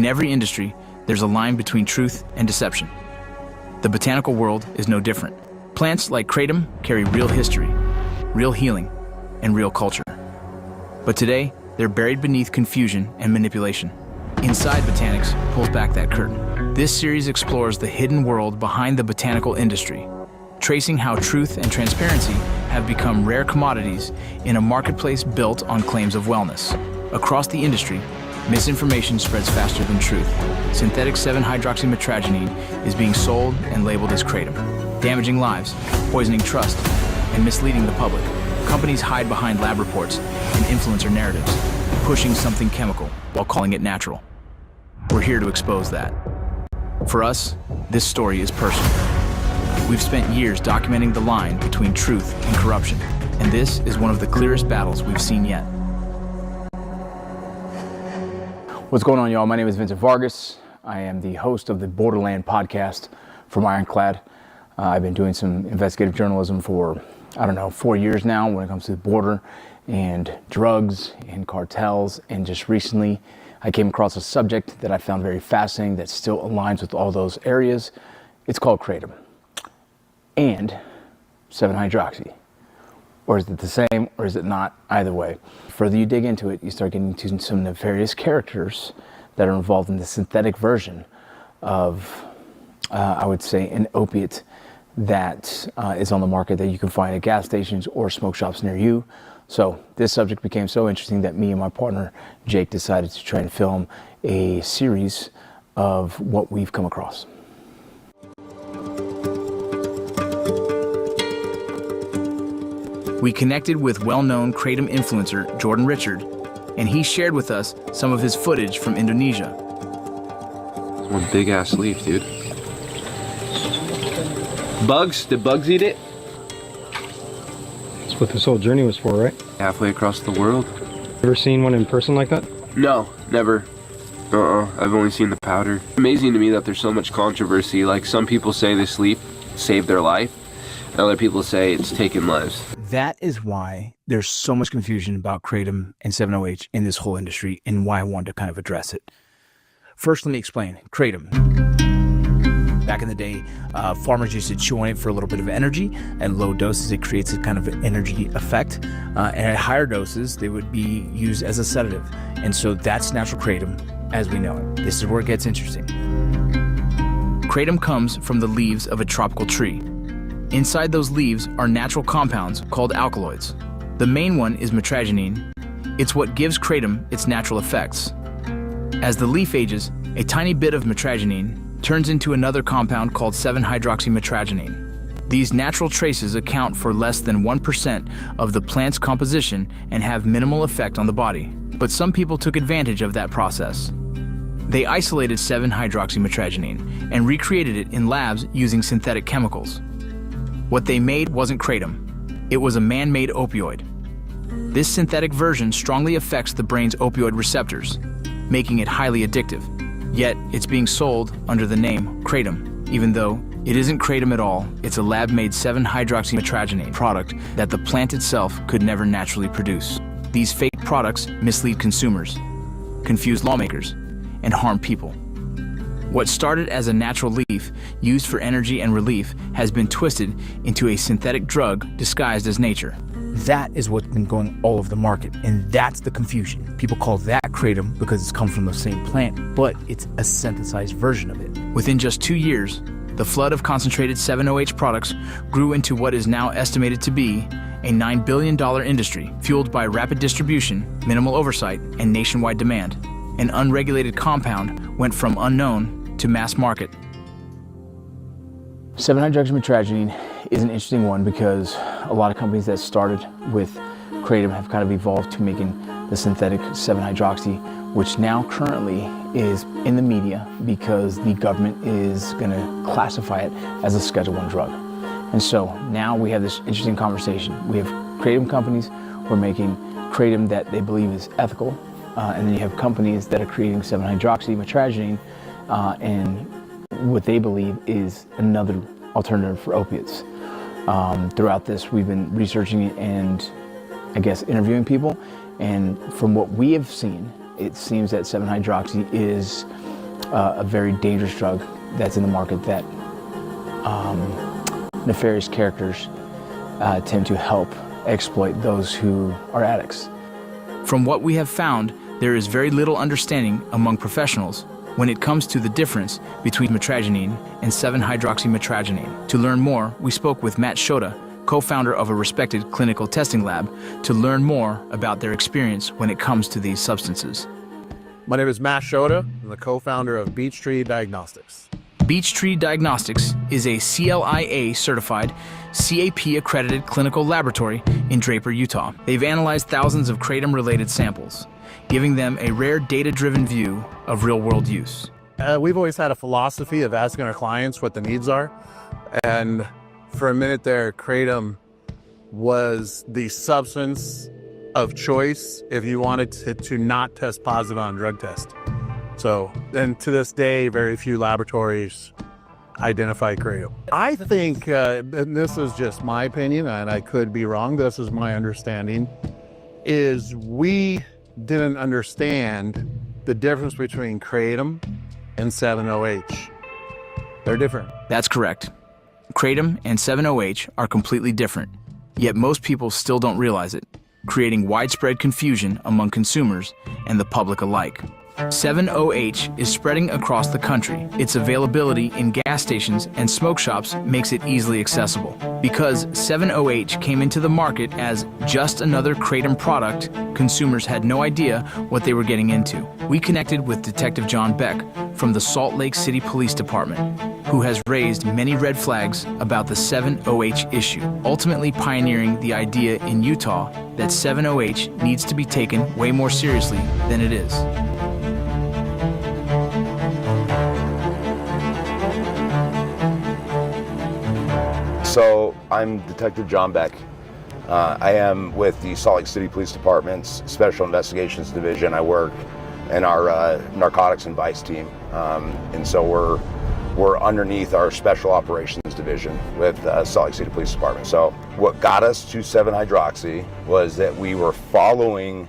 In every industry, there's a line between truth and deception. The botanical world is no different. Plants like kratom carry real history, real healing, and real culture. But today, they're buried beneath confusion and manipulation. Inside Botanics pulls back that curtain. This series explores the hidden world behind the botanical industry, tracing how truth and transparency have become rare commodities in a marketplace built on claims of wellness. Across the industry, misinformation spreads faster than truth. Synthetic 7-hydroxymetragenine is being sold and labeled as kratom, damaging lives, poisoning trust, and misleading the public. Companies hide behind lab reports and influencer narratives, pushing something chemical while calling it natural. We're here to expose that. For us, this story is personal. We've spent years documenting the line between truth and corruption, and this is one of the clearest battles we've seen yet. What's going on, y'all? My name is Vincent Vargas. I am the host of the Borderland podcast from Ironclad. I've been doing some investigative journalism for, 4 years now when it comes to the border and drugs and cartels. And just recently, I came across a subject that I found very fascinating that still aligns with all those areas. It's called kratom and 7-hydroxy. Or is it the same, or is it not? Either way. The further you dig into it, you start getting into some nefarious characters that are involved in the synthetic version of, I would say, an opiate that is on the market that you can find at gas stations or smoke shops near you. So this subject became so interesting that me and my partner, Jake, decided to try and film a series of what we've come across. We connected with well-known kratom influencer Jordan Richard, and he shared with us some of his footage from Indonesia. One big ass leaf, dude. Bugs? Did bugs eat it? That's what this whole journey was for, right? Halfway across the world. Ever seen one in person like that? No, never. I've only seen the powder. Amazing to me that there's so much controversy. Like, some people say this leaf saved their life, and other people say it's taken lives. That is why there's so much confusion about kratom and 7-OH in this whole industry, and why I wanted to kind of address it. First, let me explain. Kratom. Back in the day, farmers used to chew on it for a little bit of energy. At low doses, it creates a kind of an energy effect. And at higher doses, they would be used as a sedative. And so that's natural kratom as we know it. This is where it gets interesting. Kratom comes from the leaves of a tropical tree. Inside those leaves are natural compounds called alkaloids. The main one is metragenine. It's what gives kratom its natural effects. As the leaf ages, a tiny bit of metragenine turns into another compound called 7-hydroxymetragenine. These natural traces account for less than 1% of the plant's composition and have minimal effect on the body. But some people took advantage of that process. They isolated 7-hydroxymetragenine and recreated it in labs using synthetic chemicals. What they made wasn't kratom. It was a man-made opioid. This synthetic version strongly affects the brain's opioid receptors, making it highly addictive. Yet, it's being sold under the name kratom, even though it isn't kratom at all. It's a lab-made 7-hydroxymetragenine product that the plant itself could never naturally produce. These fake products mislead consumers, confuse lawmakers, and harm people. What started as a natural leaf used for energy and relief has been twisted into a synthetic drug disguised as nature. That is what's been going all over the market, and that's the confusion. People call that kratom because it's come from the same plant, but it's a synthesized version of it. Within just 2 years, the flood of concentrated 7-OH products grew into what is now estimated to be a $9 billion industry, fueled by rapid distribution, minimal oversight, and nationwide demand. An unregulated compound went from unknown to mass market. 7-hydroxymetragenine is an interesting one because a lot of companies that started with kratom have kind of evolved to making the synthetic 7-hydroxy, which now currently is in the media because the government is going to classify it as a Schedule I drug. And so now we have this interesting conversation. We have kratom companies who are making kratom that they believe is ethical, and then you have companies that are creating 7-hydroxymetragenine and what they believe is another alternative for opiates. Throughout this, we've been researching it and I guess interviewing people, and from what we have seen, it seems that 7-hydroxy is a very dangerous drug that's in the market that nefarious characters tend to help exploit those who are addicts. From what we have found, there is very little understanding among professionals when it comes to the difference between mitragynine and 7-hydroxymitragynine. To learn more, we spoke with Matt Shota, co-founder of a respected clinical testing lab, to learn more about their experience when it comes to these substances. My name is Matt Shota. I'm the co-founder of Beechtree Diagnostics. Beechtree Diagnostics is a CLIA-certified, CAP-accredited clinical laboratory in Draper, Utah. They've analyzed thousands of kratom-related samples, giving them a rare data-driven view of real-world use. We've always had a philosophy of asking our clients what the needs are. And for a minute there, kratom was the substance of choice if you wanted to not test positive on a drug test. So, and to this day, very few laboratories identify kratom. I think, and this is just my opinion, and I could be wrong, this is my understanding, is we didn't understand the difference between kratom and 7-OH. They're different. That's correct. Kratom and 7-OH are completely different, yet most people still don't realize it, creating widespread confusion among consumers and the public alike. 7-OH is spreading across the country. Its availability in gas stations and smoke shops makes it easily accessible. Because 7-OH came into the market as just another kratom product, consumers had no idea what they were getting into. We connected with Detective John Beck from the Salt Lake City Police Department, who has raised many red flags about the 7-OH issue, ultimately pioneering the idea in Utah that 7-OH needs to be taken way more seriously than it is. So I'm Detective John Beck. I am with the Salt Lake City Police Department's Special Investigations Division. I work in our narcotics and vice team, and so we're underneath our Special Operations Division with Salt Lake City Police Department. So what got us to 7-hydroxy was that we were following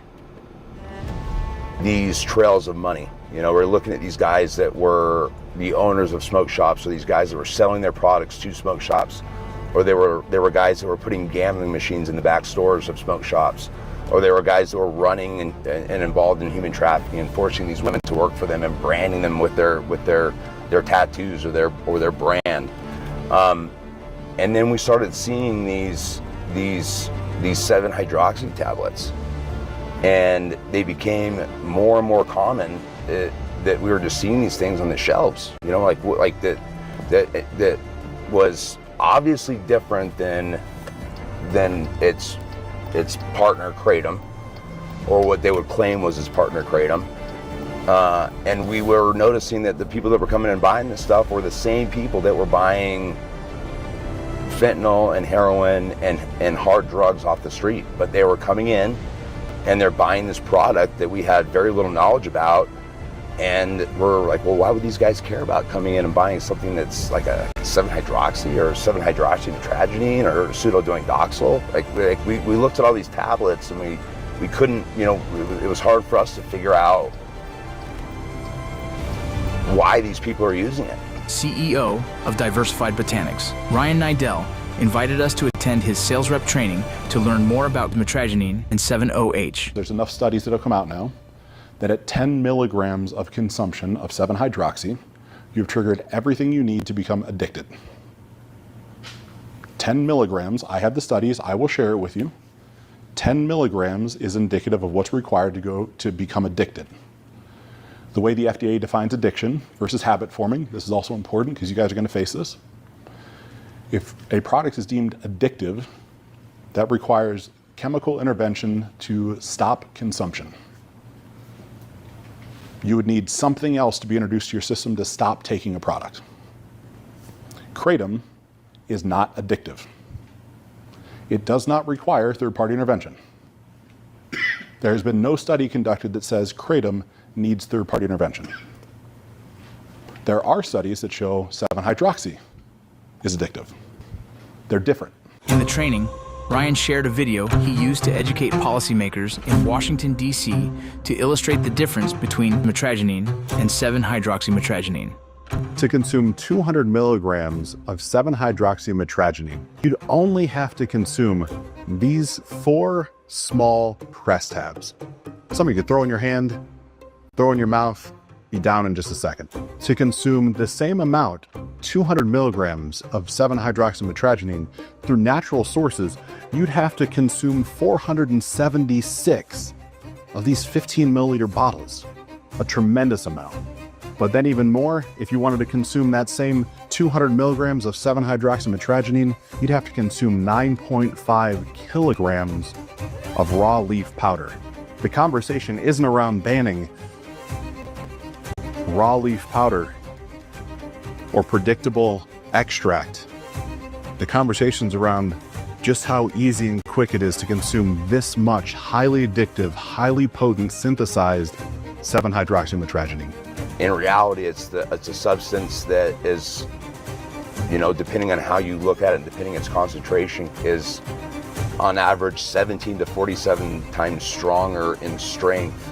these trails of money. You know, we're looking at these guys that were the owners of smoke shops, or these guys that were selling their products to smoke shops, or there were guys that were putting gambling machines in the back stores of smoke shops, or there were guys that were running and involved in human trafficking and forcing these women to work for them and branding them with their tattoos or their brand. And then we started seeing these 7-hydroxy tablets, and they became more and more common. That we were just seeing these things on the shelves, you know, like that was obviously different than its partner kratom, or what they would claim was its partner kratom. And we were noticing that the people that were coming and buying this stuff were the same people that were buying fentanyl and heroin and hard drugs off the street, but they were coming in and they're buying this product that we had very little knowledge about. And we're like, well, why would these guys care about coming in and buying something that's like a 7-hydroxy or 7-hydroxymitragynine or pseudodoxyl? Like we looked at all these tablets and we couldn't, you know, it was hard for us to figure out why these people are using it. CEO of Diversified Botanics, Ryan Nidell, invited us to attend his sales rep training to learn more about mitragynine and 7-OH. There's enough studies that have come out now that at 10 milligrams of consumption of 7-hydroxy, you've triggered everything you need to become addicted. 10 milligrams, I have the studies, I will share it with you. 10 milligrams is indicative of what's required to become addicted. The way the FDA defines addiction versus habit forming, this is also important because you guys are going to face this. If a product is deemed addictive, that requires chemical intervention to stop consumption. You would need something else to be introduced to your system to stop taking a product. Kratom is not addictive. It does not require third-party intervention. There has been no study conducted that says kratom needs third-party intervention. There are studies that show 7-hydroxy is addictive. They're different. In the training, Ryan shared a video he used to educate policymakers in Washington, D.C. to illustrate the difference between mitragynine and 7-hydroxymitragynine. To consume 200 milligrams of 7-hydroxymitragynine, you'd only have to consume these 4 small press tabs. Something you could throw in your hand, throw in your mouth, be down in just a second. To consume the same amount, 200 milligrams of 7-hydroxymitragynine through natural sources, you'd have to consume 476 of these 15 milliliter bottles, a tremendous amount. But then even more, if you wanted to consume that same 200 milligrams of 7-hydroxymitragynine, you'd have to consume 9.5 kilograms of raw leaf powder. The conversation isn't around banning raw leaf powder or predictable extract. The conversation's around just how easy and quick it is to consume this much highly addictive, highly potent synthesized 7-hydroxymitragynine. In reality, it's a substance that is, you know, depending on how you look at it, depending on its concentration, is on average 17 to 47 times stronger in strength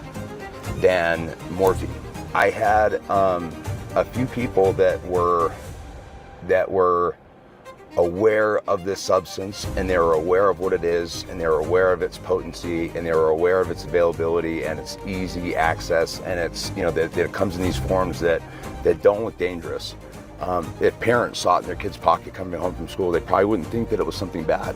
than morphine. I had a few people that were aware of this substance, and they were aware of what it is, and they were aware of its potency, and they were aware of its availability and its easy access, and it's, you know, that it comes in these forms that don't look dangerous. If parents saw it in their kid's pocket coming home from school, they probably wouldn't think that it was something bad.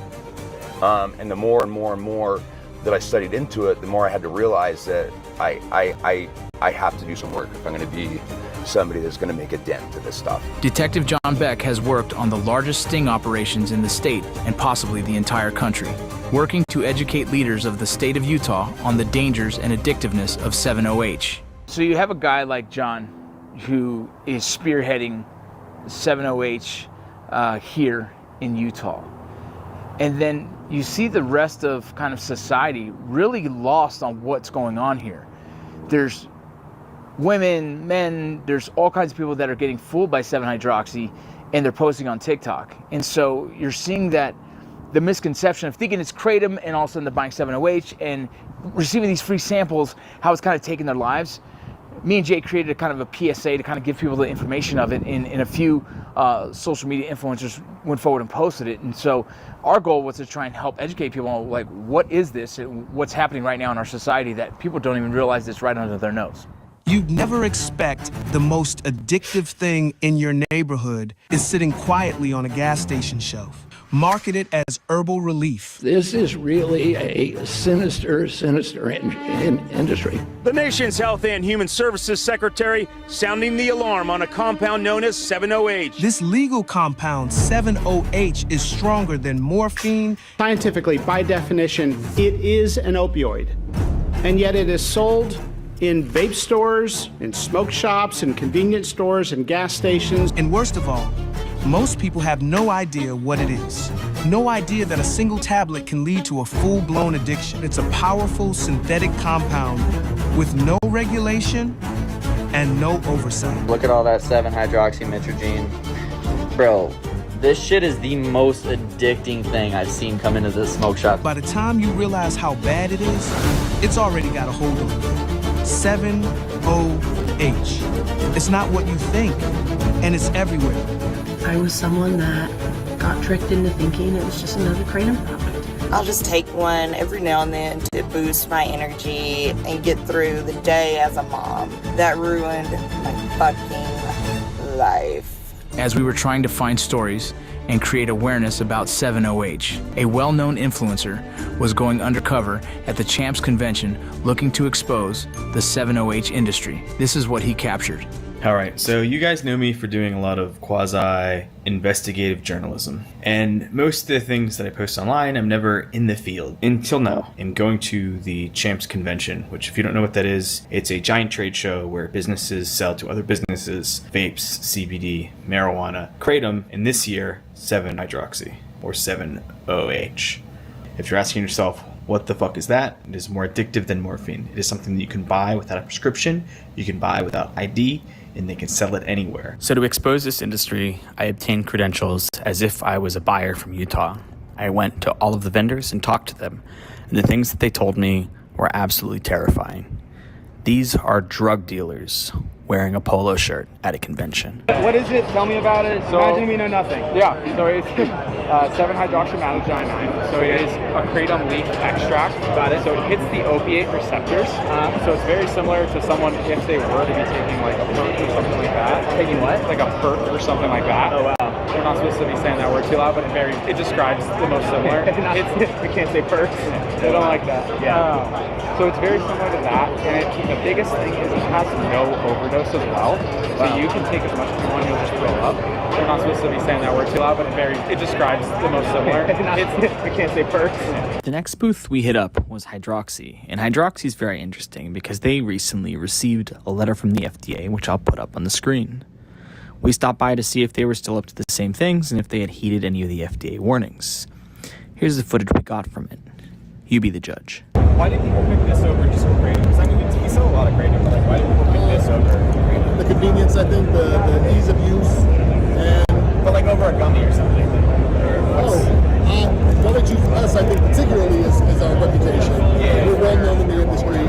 And the more and more and more that I studied into it, the more I had to realize that I have to do some work if I'm going to be somebody that's going to make a dent to this stuff. Detective John Beck has worked on the largest sting operations in the state and possibly the entire country, working to educate leaders of the state of Utah on the dangers and addictiveness of 7-OH. So you have a guy like John who is spearheading 7-OH here in Utah. And then you see the rest of kind of society really lost on what's going on here. There's women, men, there's all kinds of people that are getting fooled by 7-hydroxy and they're posting on TikTok. And so you're seeing that the misconception of thinking it's kratom and all of a sudden they're buying 7-OH and receiving these free samples, how it's kind of taken their lives. Me and Jay created a kind of a PSA to kind of give people the information of it, and a few social media influencers went forward and posted it. And so our goal was to try and help educate people on, like, what is this and what's happening right now in our society that people don't even realize it's right under their nose. You'd never expect the most addictive thing in your neighborhood is sitting quietly on a gas station shelf, marketed as herbal relief. This is really a sinister industry. The nation's Health and Human Services Secretary sounding the alarm on a compound known as 7-OH. This legal compound, 7-OH, is stronger than morphine. Scientifically, by definition, it is an opioid, and yet it is sold in vape stores, in smoke shops, in convenience stores, and gas stations. And worst of all, most people have no idea what it is. No idea that a single tablet can lead to a full-blown addiction. It's a powerful synthetic compound with no regulation and no oversight. Look at all that 7-hydroxymitragynine. Bro, this shit is the most addicting thing I've seen come into this smoke shop. By the time you realize how bad it is, it's already got a hold of you. 7-OH. It's not what you think, and it's everywhere. I was someone that got tricked into thinking it was just another kratom product. I'll just take one every now and then to boost my energy and get through the day as a mom. That ruined my fucking life. As we were trying to find stories and create awareness about 7-OH, a well-known influencer was going undercover at the Champs Convention looking to expose the 7-OH industry. This is what he captured. All right, so you guys know me for doing a lot of quasi-investigative journalism. And most of the things that I post online, I'm never in the field. Until now, I'm going to the Champs Convention, which if you don't know what that is, it's a giant trade show where businesses sell to other businesses vapes, CBD, marijuana, kratom, and this year, 7-hydroxy, or 7-OH. If you're asking yourself, what the fuck is that? It is more addictive than morphine. It is something that you can buy without a prescription, you can buy without ID, and they can sell it anywhere. So to expose this industry, I obtained credentials as if I was a buyer from Utah. I went to all of the vendors and talked to them, and the things that they told me were absolutely terrifying. These are drug dealers wearing a polo shirt at a convention. What is it? Tell me about it. So, imagine we know nothing. Yeah, so it's 7-hydroxymallogyninine. So it is a kratom leaf extract. Got it. So it hits the opiate receptors. So it's very similar to someone if they were to be taking like a perk or something like that. Taking what? Like a perk or something like that. Oh wow. We're not supposed to be saying that word too loud, but it describes the most similar. We can't say perks. They don't like that. Yeah. So it's very similar to that, and the biggest thing is it has no overdose as well. So you can take as much as you want, you'll just throw up. We're not supposed to be saying that word too loud, but it describes the most similar. We can't say perks. The next booth we hit up was Hydroxy, and Hydroxy is very interesting because they recently received a letter from the FDA, which I'll put up on the screen. We stopped by to see if they were still up to the same things and if they had heeded any of the FDA warnings. Here's the footage we got from it. You be the judge. Why did people pick this over just for kratom? Because I mean, we sell a lot of kratom, but like, why did people pick this over kratom? The convenience, I think, the ease of use, but like over a gummy or something. Gummy juice for us, I think, particularly is our reputation. Yeah. We're well known in the industry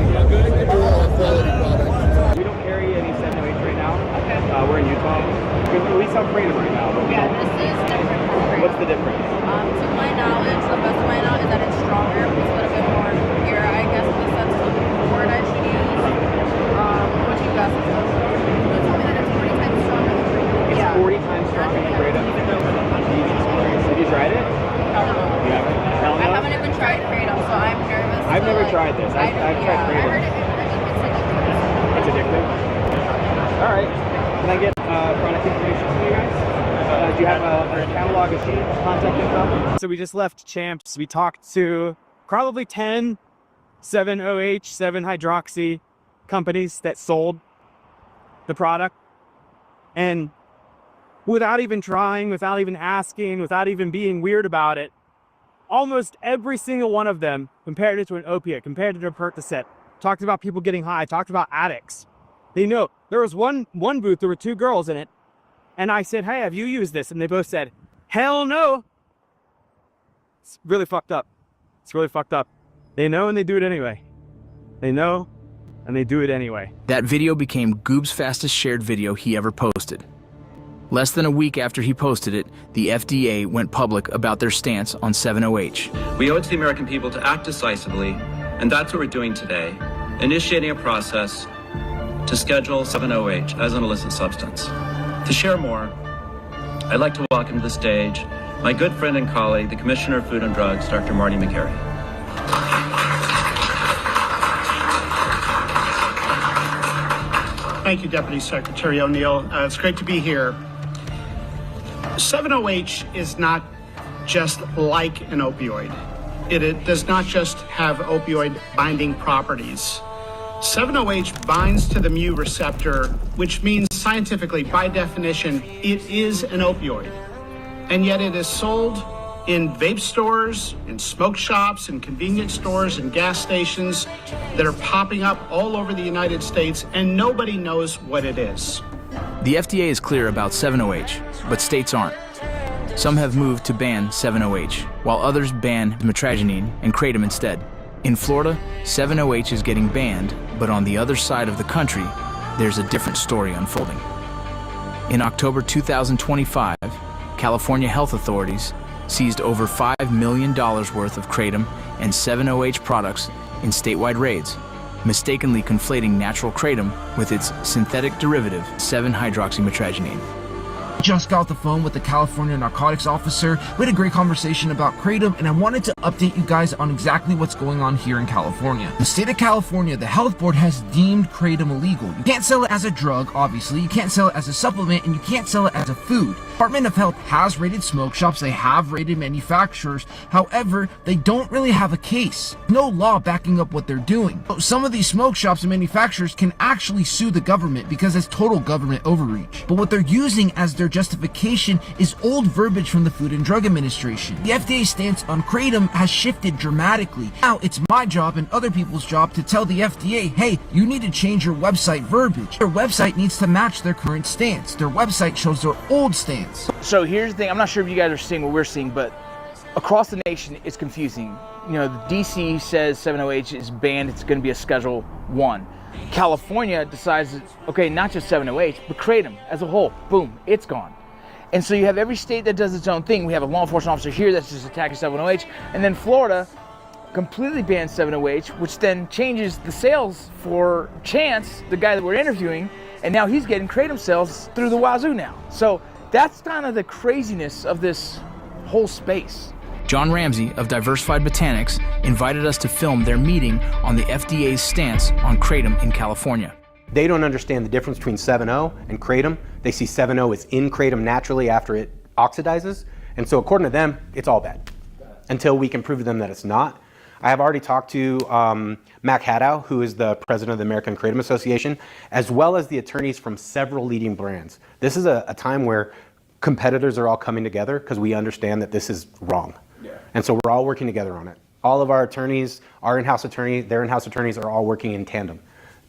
for our quality product. We don't carry any 708 right now. Okay. We're in Utah. We sell kratom right now, but this is different from kratom. What's the difference? To my knowledge, the best of my knowledge is that it's stronger. It's a little bit more pure, I guess, in the sense of the word I should use. What you guys think? They told me that it's 40 times stronger than kratom. It's 40 times stronger than kratom. Jesus Christ. Have you tried it? Hell no. You haven't? Hell no? I haven't even tried kratom, so I'm nervous. I've never tried this. I've tried kratom. I heard It's addictive. All right. Can I get product information from you guys? Do you have a catalog, a sheet, contact info? So we just left Champs. We talked to probably 10 7-OH, 7-hydroxy companies that sold the product. And without even trying, without even asking, without even being weird about it, almost every single one of them compared it to an opiate, compared it to a Percocet, talked about people getting high, talked about addicts. They know. There was one booth, there were 2 girls in it. And I said, hey, have you used this? And they both said, hell no. It's really fucked up. It's really fucked up. They know and they do it anyway. They know and they do it anyway. That video became Goob's fastest shared video he ever posted. Less than a week after he posted it, the FDA went public about their stance on 7-OH. We owe it to the American people to act decisively, and that's what we're doing today, initiating a process to schedule 7-OH as an illicit substance. To share more, I'd like to welcome to the stage my good friend and colleague, the Commissioner of Food and Drugs, Dr. Marty McGarry. Thank you, Deputy Secretary O'Neill. It's great to be here. 7-OH is not just like an opioid. It does not just have opioid binding properties. 7-OH binds to the mu receptor, which means scientifically, by definition, it is an opioid. And yet it is sold in vape stores, in smoke shops, in convenience stores, and gas stations that are popping up all over the United States, and nobody knows what it is. The FDA is clear about 7-OH, but states aren't. Some have moved to ban 7-OH, while others ban metragenine and kratom instead. In Florida, 7-OH is getting banned, but on the other side of the country, there's a different story unfolding. In October 2025, California health authorities seized over $5 million worth of kratom and 7-OH products in statewide raids, mistakenly conflating natural kratom with its synthetic derivative, 7-hydroxymetragenine. Just got off the phone with the California narcotics officer. We had a great conversation about kratom, and I wanted to update you guys on exactly what's going on here in California. The state of California, the health board has deemed kratom illegal. You can't sell it as a drug, obviously, you can't sell it as a supplement, and you can't sell it as a food. Department of Health has raided smoke shops, they have raided manufacturers, however, they don't really have a case. No law backing up what they're doing. So some of these smoke shops and manufacturers can actually sue the government because it's total government overreach. But what they're using as their justification is old verbiage from the Food and Drug Administration. The FDA's stance on kratom has shifted dramatically. Now it's my job and other people's job to tell the FDA, hey, you need to change your website verbiage. Their website needs to match their current stance. Their website shows their old stance. So here's the thing, I'm not sure if you guys are seeing what we're seeing, but across the nation, it's confusing. You know, the DC says 7-OH is banned. It's going to be a Schedule 1. California decides, okay, not just 7-OH, but Kratom as a whole. Boom, it's gone. And so you have every state that does its own thing. We have a law enforcement officer here that's just attacking 7-OH. And then Florida completely bans 7-OH, which then changes the sales for Chance, the guy that we're interviewing. And now he's getting Kratom sales through the wazoo now. So that's kind of the craziness of this whole space. John Ramsey of Diversified Botanics invited us to film their meeting on the FDA's stance on Kratom in California. They don't understand the difference between 7-O and Kratom. They see 7-O is in Kratom naturally after it oxidizes. And so according to them, it's all bad until we can prove to them that it's not. I have already talked to Mac Haddow, who is the president of the American Kratom Association, as well as the attorneys from several leading brands. This is a time where competitors are all coming together because we understand that this is wrong. And so we're all working together on it. All of our attorneys, our in-house attorney, their in-house attorneys are all working in tandem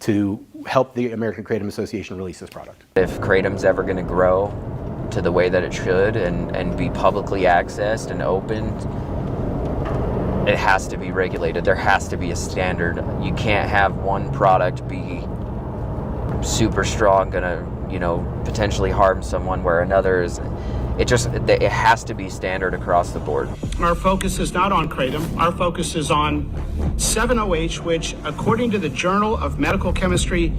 to help the American Kratom Association release this product. If Kratom's ever going to grow to the way that it should and be publicly accessed and opened, it has to be regulated. There has to be a standard. You can't have one product be super strong, gonna, potentially harm someone, where another is. It has to be standard across the board. Our focus is not on Kratom. Our focus is on 7-OH, which, according to the Journal of Medical Chemistry,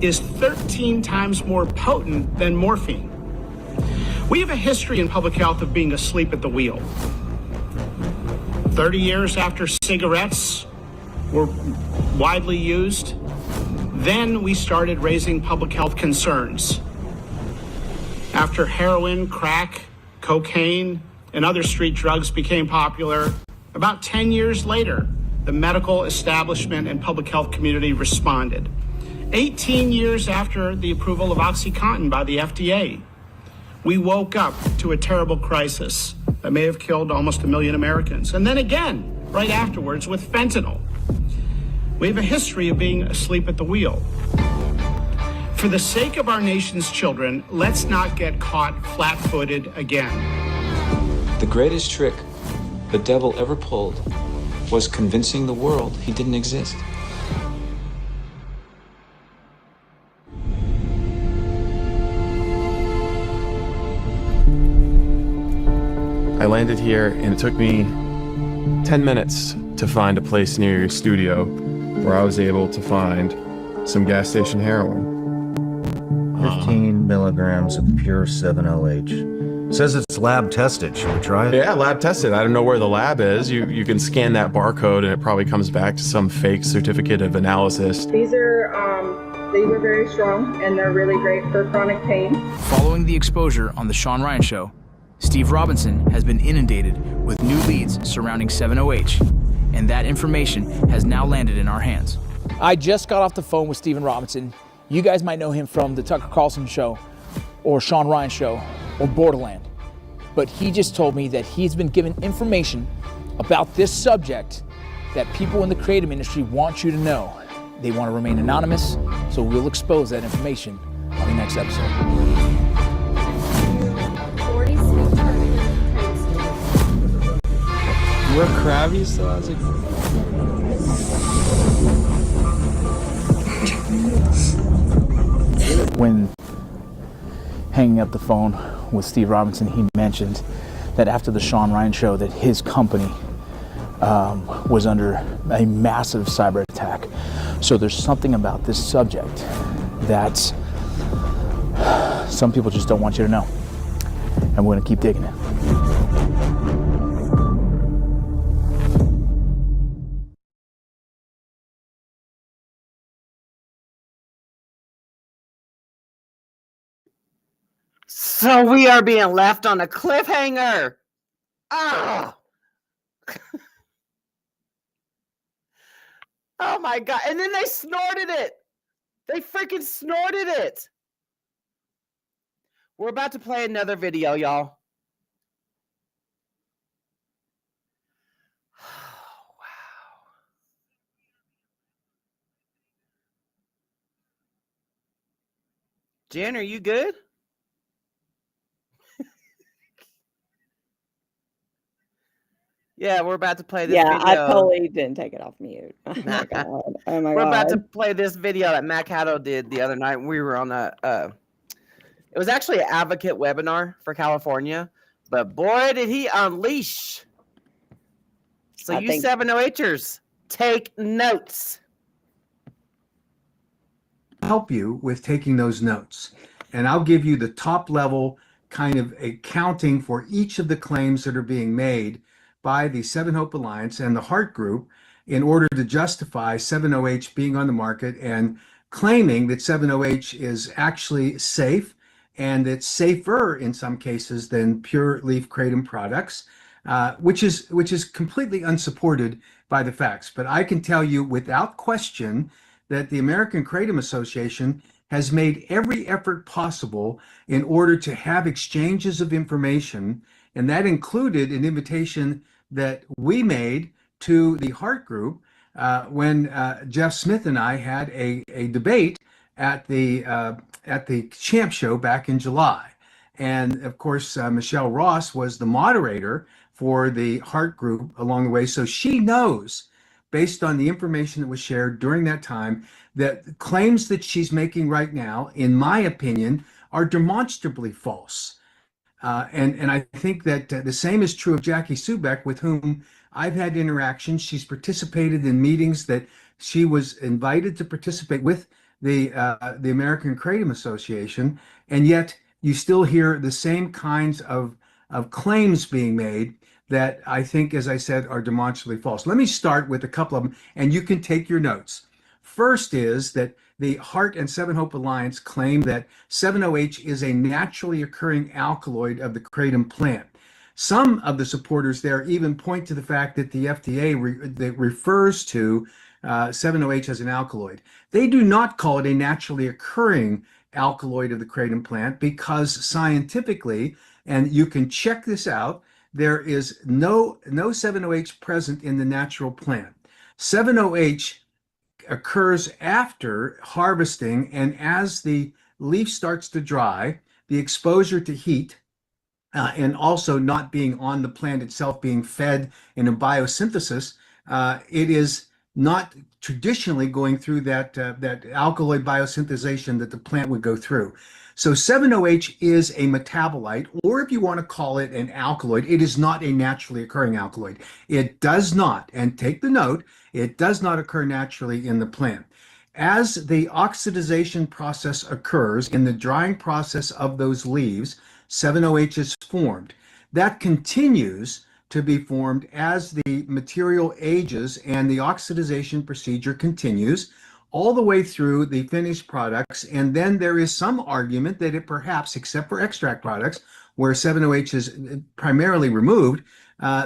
is 13 times more potent than morphine. We have a history in public health of being asleep at the wheel. 30 years after cigarettes were widely used, then we started raising public health concerns. After heroin, crack, cocaine, and other street drugs became popular, about 10 years later, the medical establishment and public health community responded. 18 years after the approval of OxyContin by the FDA, we woke up to a terrible crisis that may have killed almost 1 million Americans. And then again, right afterwards, with fentanyl. We have a history of being asleep at the wheel. For the sake of our nation's children, let's not get caught flat-footed again. The greatest trick the devil ever pulled was convincing the world he didn't exist. I landed here and it took me 10 minutes to find a place near your studio where I was able to find some gas station heroin. 15 milligrams of pure 7-OH. Says it's lab tested. Should we try it? Yeah, lab tested. I don't know where the lab is. You can scan that barcode and it probably comes back to some fake certificate of analysis. These are very strong and they're really great for chronic pain. Following the exposure on The Sean Ryan Show, Steve Robinson has been inundated with new leads surrounding 7-OH, and that information has now landed in our hands. I just got off the phone with Stephen Robinson. You guys might know him from the Tucker Carlson Show or Sean Ryan Show or Borderland. But he just told me that he's been given information about this subject that people in the creative industry want you to know. They want to remain anonymous, so we'll expose that information on the next episode. We're crabby, so I was like... When hanging up the phone with Steve Robinson, he mentioned that after the Sean Ryan Show that his company was under a massive cyber attack. So there's something about this subject that some people just don't want you to know. And we're gonna keep digging it. So we are being left on a cliffhanger. Oh. Oh my God. And then they snorted it. They freaking snorted it. We're about to play another video, y'all. Jen, are you good? Yeah, we're about to play this Yeah, video. I totally didn't take it off mute. Oh my god. Oh my We're god. about to play this video that Mac Haddow did the other night. We were on it was actually an advocate webinar for California, but boy, did he unleash. So you 708ers, take notes. Help you with taking those notes. And I'll give you the top level kind of accounting for each of the claims that are being made by the Seven Hope Alliance and the Heart Group in order to justify 70H being on the market and claiming that 70H is actually safe and it's safer in some cases than pure leaf kratom products, which is completely unsupported by the facts. But I can tell you without question that the American Kratom Association has made every effort possible in order to have exchanges of information, and that included an invitation that we made to the Heart Group when Jeff Smith and I had a debate at the Champ Show back in July. And of course, Michelle Ross was the moderator for the Heart Group along the way, so she knows, based on the information that was shared during that time, that claims that she's making right now, in my opinion, are demonstrably false. And I think that the same is true of Jackie Subeck, with whom I've had interactions. She's participated in meetings that she was invited to participate with the American Kratom Association, and yet you still hear the same kinds of claims being made that I think, as I said, are demonstrably false. Let me start with a couple of them, and you can take your notes. First is that the Heart and Seven Hope Alliance claim that 70H is a naturally occurring alkaloid of the kratom plant. Some of the supporters there even point to the fact that the FDA that refers to 70H as an alkaloid. They do not call it a naturally occurring alkaloid of the kratom plant because scientifically, and you can check this out, there is no 70H present in the natural plant. 70H occurs after harvesting, and as the leaf starts to dry, the exposure to heat and also not being on the plant itself, being fed in a biosynthesis, it is not traditionally going through that alkaloid biosynthesization that the plant would go through. So 70H is a metabolite, or if you want to call it an alkaloid, it is not a naturally occurring alkaloid. It does not, and take the note, it does not occur naturally in the plant. As the oxidization process occurs in the drying process of those leaves, 70H is formed. That continues to be formed as the material ages and the oxidization procedure continues all the way through the finished products. And then there is some argument that it perhaps, except for extract products, where 70H is primarily removed,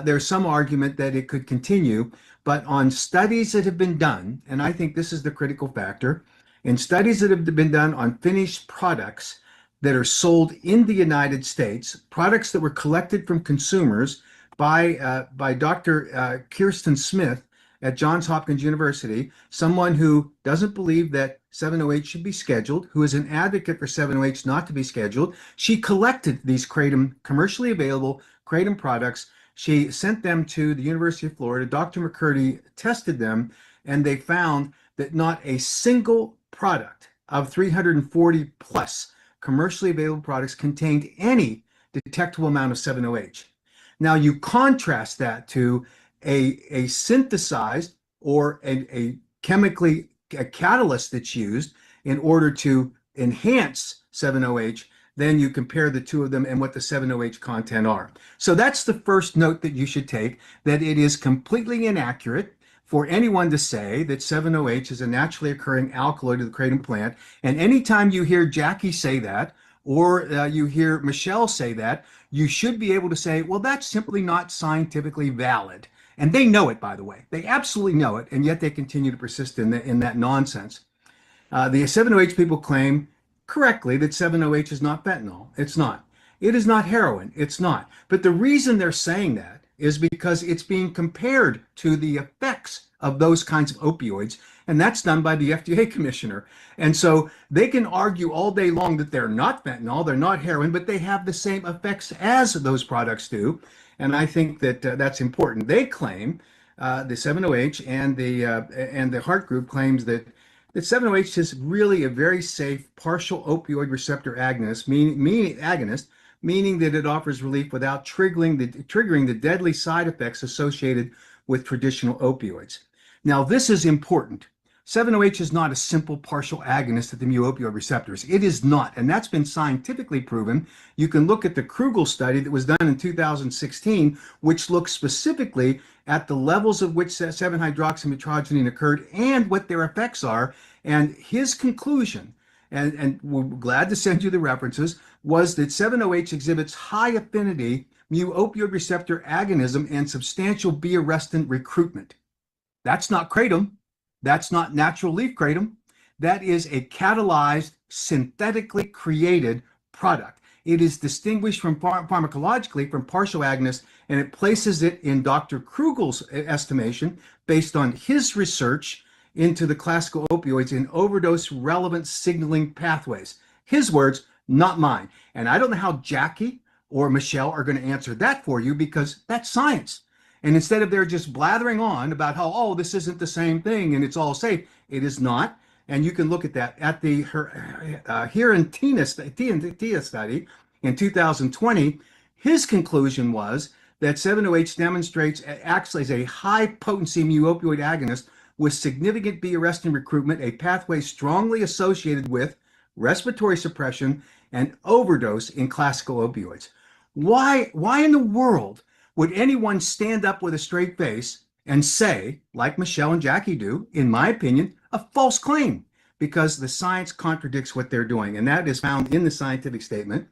there's some argument that it could continue. But on studies that have been done, and I think this is the critical factor, in studies that have been done on finished products that are sold in the United States, products that were collected from consumers by Dr. Kirsten Smith at Johns Hopkins University, someone who doesn't believe that 708 should be scheduled, who is an advocate for 708 not to be scheduled. She collected these commercially available kratom products. She sent them to the University of Florida. Dr. McCurdy tested them, and they found that not a single product of 340 plus commercially available products contained any detectable amount of 708. Now you contrast that to a synthesized or a chemically a catalyst that's used in order to enhance 7OH, then you compare the two of them and what the 7OH content are. So that's the first note that you should take, that it is completely inaccurate for anyone to say that 7OH is a naturally occurring alkaloid of the kratom plant. And anytime you hear Jackie say that, or you hear Michelle say that, you should be able to say, well, that's simply not scientifically valid. And they know it, by the way. They absolutely know it, and yet they continue to persist in that nonsense. The 7OH people claim correctly that 7OH is not fentanyl. It's not. It is not heroin. It's not. But the reason they're saying that is because it's being compared to the effects of those kinds of opioids, And that's done by the FDA commissioner. And so they can argue all day long that they're not fentanyl, they're not heroin, but they have the same effects as those products do. And I think that that's important. They claim, the 7-OH and the Heart Group claims that 7-OH is really a very safe partial opioid receptor agonist, meaning that it offers relief without triggering the deadly side effects associated with traditional opioids. Now, this is important. 7-OH is not a simple partial agonist at the mu-opioid receptors. It is not, and that's been scientifically proven. You can look at the Krugel study that was done in 2016, which looks specifically at the levels of which 7-hydroxymetrogene occurred and what their effects are. And his conclusion, and we're glad to send you the references, was that 7-OH exhibits high affinity mu-opioid receptor agonism and substantial B-arrestin recruitment. That's not kratom. That's not natural leaf kratom. That is a catalyzed, synthetically created product. It is distinguished from pharmacologically from partial agonists, and it places it in Dr. Krugel's estimation, based on his research into the classical opioids in overdose relevant signaling pathways. His words, not mine. And I don't know how Jackie or Michelle are going to answer that for you, because that's science. And instead of they're just blathering on about how, oh, this isn't the same thing and it's all safe, it is not. And you can look at that at the Hirantina study in 2020. His conclusion was that 7-OH demonstrates actually as a high potency mu-opioid agonist with significant B-arrestin recruitment, a pathway strongly associated with respiratory suppression and overdose in classical opioids. Why in the world would anyone stand up with a straight face and say, like Michelle and Jackie do, in my opinion, a false claim? Because the science contradicts what they're doing, and that is found in the scientific statement.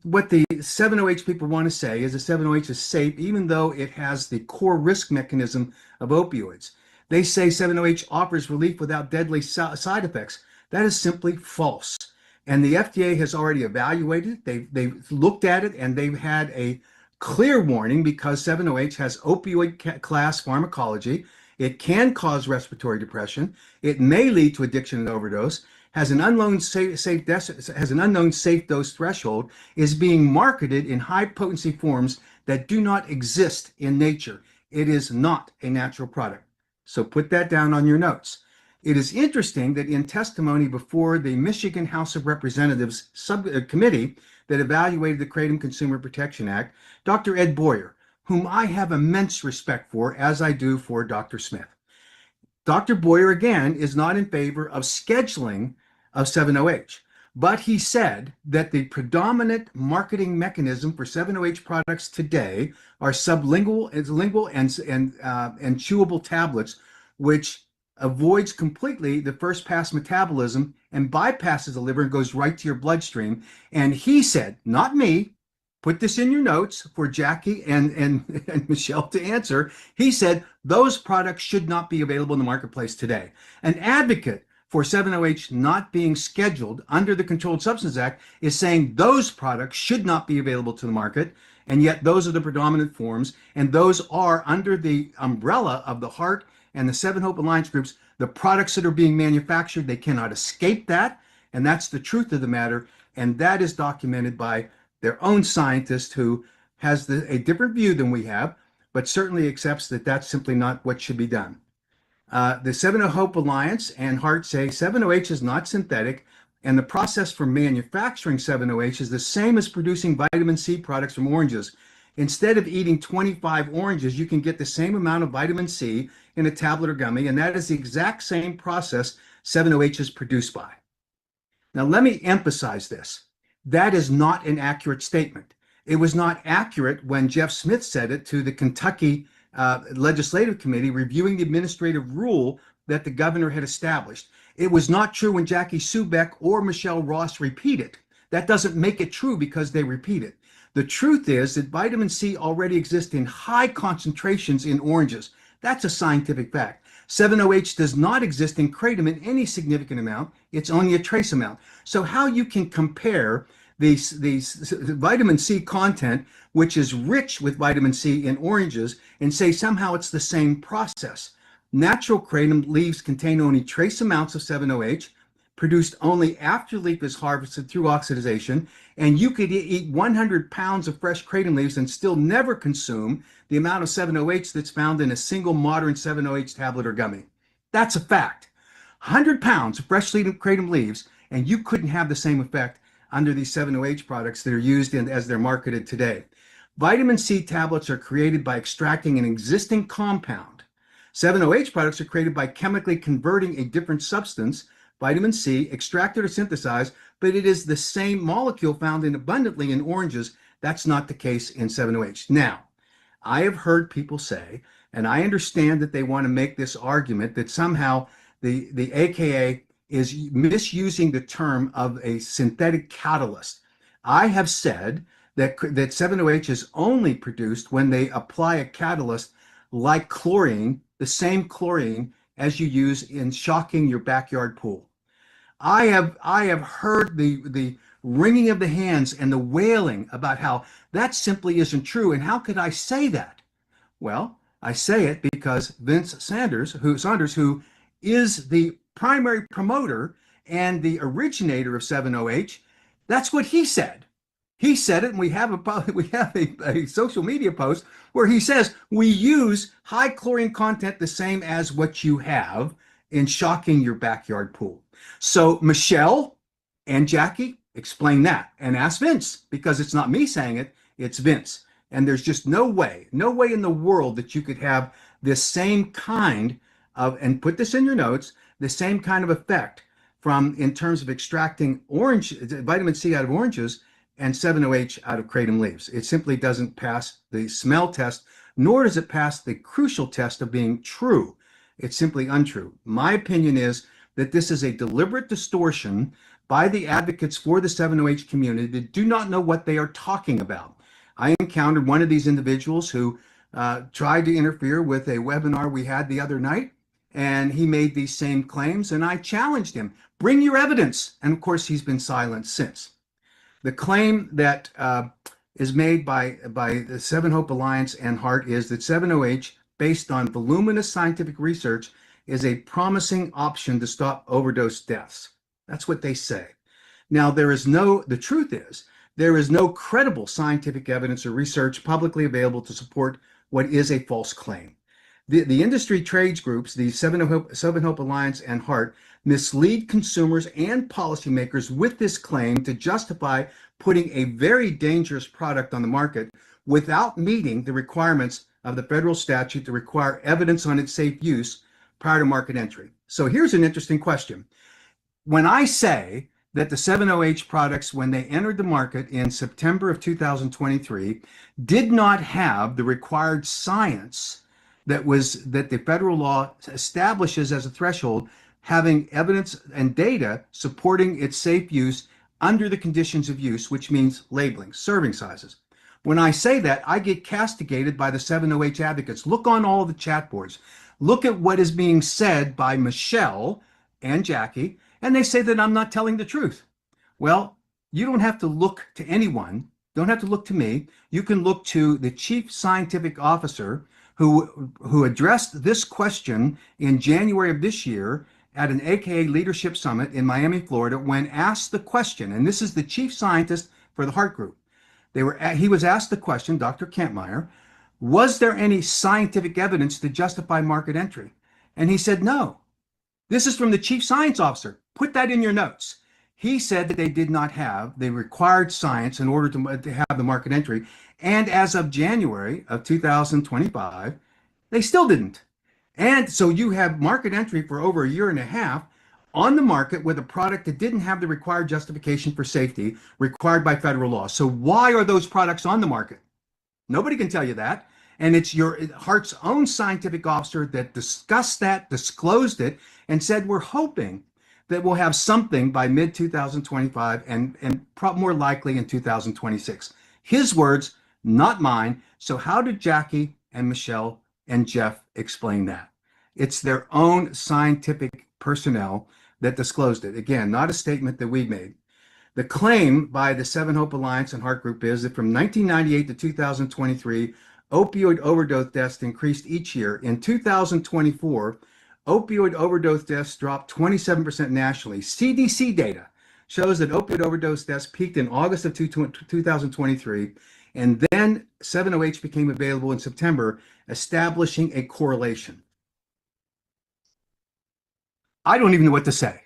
What the 7-OH people want to say is that 7-OH is safe even though it has the core risk mechanism of opioids. They say 7-OH offers relief without deadly side effects. That is simply false. And the FDA has already evaluated it. They've looked at it, and they've had a clear warning because 7-OH has opioid class pharmacology. It can cause respiratory depression. It may lead to addiction and overdose. Has an unknown safe dose threshold. Is being marketed in high potency forms that do not exist in nature. It is not a natural product. So put that down on your notes. It is interesting that in testimony before the Michigan House of Representatives subcommittee that evaluated the Kratom Consumer Protection Act, Dr. Ed Boyer, whom I have immense respect for, as I do for Dr. Smith. Dr. Boyer, again, is not in favor of scheduling of 7-OH, but he said that the predominant marketing mechanism for 7-OH products today are sublingual and chewable tablets, which avoids completely the first pass metabolism and bypasses the liver and goes right to your bloodstream. And he said, not me, put this in your notes for Jackie and Michelle to answer. He said those products should not be available in the marketplace today. An advocate for 7-OH not being scheduled under the Controlled Substances Act is saying those products should not be available to the market, and yet those are the predominant forms, and those are under the umbrella of the Heart and the 7-HOPE Alliance groups, the products that are being manufactured. They cannot escape that, and that's the truth of the matter, and that is documented by their own scientist who has a different view than we have, but certainly accepts that that's simply not what should be done. The 7-HOPE Alliance and Heart say 7-OH is not synthetic, and the process for manufacturing 7-OH is the same as producing vitamin C products from oranges. Instead of eating 25 oranges, you can get the same amount of vitamin C in a tablet or gummy, and that is the exact same process 7-OH is produced by. Now, let me emphasize this. That is not an accurate statement. It was not accurate when Jeff Smith said it to the Kentucky Legislative Committee reviewing the administrative rule that the governor had established. It was not true when Jackie Subeck or Michelle Ross repeat it. That doesn't make it true because they repeat it. The truth is that vitamin C already exists in high concentrations in oranges. That's a scientific fact. 7-OH does not exist in kratom in any significant amount. It's only a trace amount. So how you can compare these vitamin C content, which is rich with vitamin C in oranges, and say somehow it's the same process. Natural kratom leaves contain only trace amounts of 7-OH, produced only after leaf is harvested through oxidation, and you could eat 100 pounds of fresh kratom leaves and still never consume the amount of 7-OH that's found in a single modern 7-OH tablet or gummy. That's a fact. 100 pounds of fresh kratom leaves, and you couldn't have the same effect under these 7-OH products that are used as they're marketed today. Vitamin C tablets are created by extracting an existing compound. 7-OH products are created by chemically converting a different substance, vitamin C, extracted or synthesized, but it is the same molecule found abundantly in oranges. That's not the case in 7-OH. Now, I have heard people say, and I understand that they want to make this argument that somehow the AKA is misusing the term of a synthetic catalyst. I have said that 7-OH is only produced when they apply a catalyst like chlorine, the same chlorine as you use in shocking your backyard pool. I have heard the wringing of the hands and the wailing about how that simply isn't true. And how could I say that? Well, I say it because Vince Saunders, who is the primary promoter and the originator of 7-OH, that's what he said. He said it, and we have a social media post where he says we use high chlorine content the same as what you have in shocking your backyard pool. So Michelle and Jackie, explain that and ask Vince, because it's not me saying it, it's Vince. And there's just no way in the world that you could have this same kind of, and put this in your notes, the same kind of effect in terms of extracting vitamin C out of oranges and 7-OH out of kratom leaves. It simply doesn't pass the smell test, nor does it pass the crucial test of being true. It's simply untrue. My opinion is that this is a deliberate distortion by the advocates for the 7-OH community that do not know what they are talking about. I encountered one of these individuals who tried to interfere with a webinar we had the other night, and he made these same claims, and I challenged him. Bring your evidence. And of course, he's been silent since. The claim that is made by the Seven Hope Alliance and Heart is that 7-OH, based on voluminous scientific research, is a promising option to stop overdose deaths. That's what they say. Now, the truth is, there is no credible scientific evidence or research publicly available to support what is a false claim. The industry trades groups, the Seven Hope Alliance and Heart, mislead consumers and policymakers with this claim to justify putting a very dangerous product on the market without meeting the requirements of the federal statute to require evidence on its safe use prior to market entry. So here's an interesting question. When I say that the 7-OH products, when they entered the market in September of 2023, did not have the required science that the federal law establishes as a threshold, having evidence and data supporting its safe use under the conditions of use, which means labeling, serving sizes. When I say that, I get castigated by the 7-OH advocates. Look on all the chat boards. Look at what is being said by Michelle and Jackie, and they say that I'm not telling the truth. Well, you don't have to look to anyone. Don't have to look to me. You can look to the chief scientific officer who addressed this question in January of this year at an AKA Leadership Summit in Miami, Florida, when asked the question, and this is the chief scientist for the Heart Group. He was asked the question, Dr. Kampmeyer, was there any scientific evidence to justify market entry? And he said no. This is from the chief science officer. Put that in your notes. He said that they did not have the required science in order to have the market entry. And as of January of 2025, they still didn't. And so you have market entry for over a year and a half on the market with a product that didn't have the required justification for safety required by federal law. So why are those products on the market? Nobody can tell you that. And it's your Heart's own scientific officer that discussed that, disclosed it, and said, we're hoping that we'll have something by mid-2025 and more likely in 2026. His words, not mine. So how did Jackie and Michelle and Jeff explain that? It's their own scientific personnel that disclosed it. Again, not a statement that we made. The claim by the Seven Hope Alliance and Heart Group is that from 1998 to 2023, opioid overdose deaths increased each year. In 2024, opioid overdose deaths dropped 27% nationally. CDC data shows that opioid overdose deaths peaked in August of 2023, and then 7-OH became available in September, establishing a correlation. I don't even know what to say.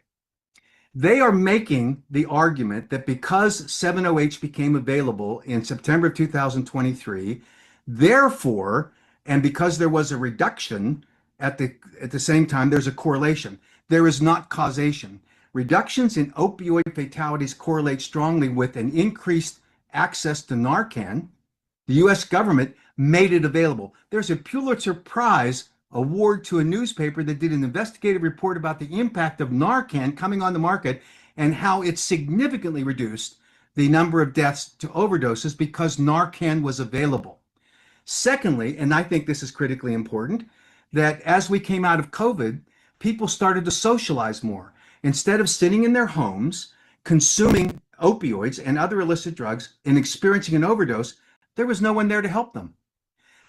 They are making the argument that because 7-OH became available in September of 2023, therefore, and because there was a reduction at the same time, there's a correlation. There is not causation. Reductions in opioid fatalities correlate strongly with an increased access to Narcan. The US government made it available. There's a Pulitzer Prize award to a newspaper that did an investigative report about the impact of Narcan coming on the market and how it significantly reduced the number of deaths to overdoses because Narcan was available. Secondly, and I think this is critically important, that as we came out of COVID, people started to socialize more. Instead of sitting in their homes, consuming opioids and other illicit drugs and experiencing an overdose, there was no one there to help them.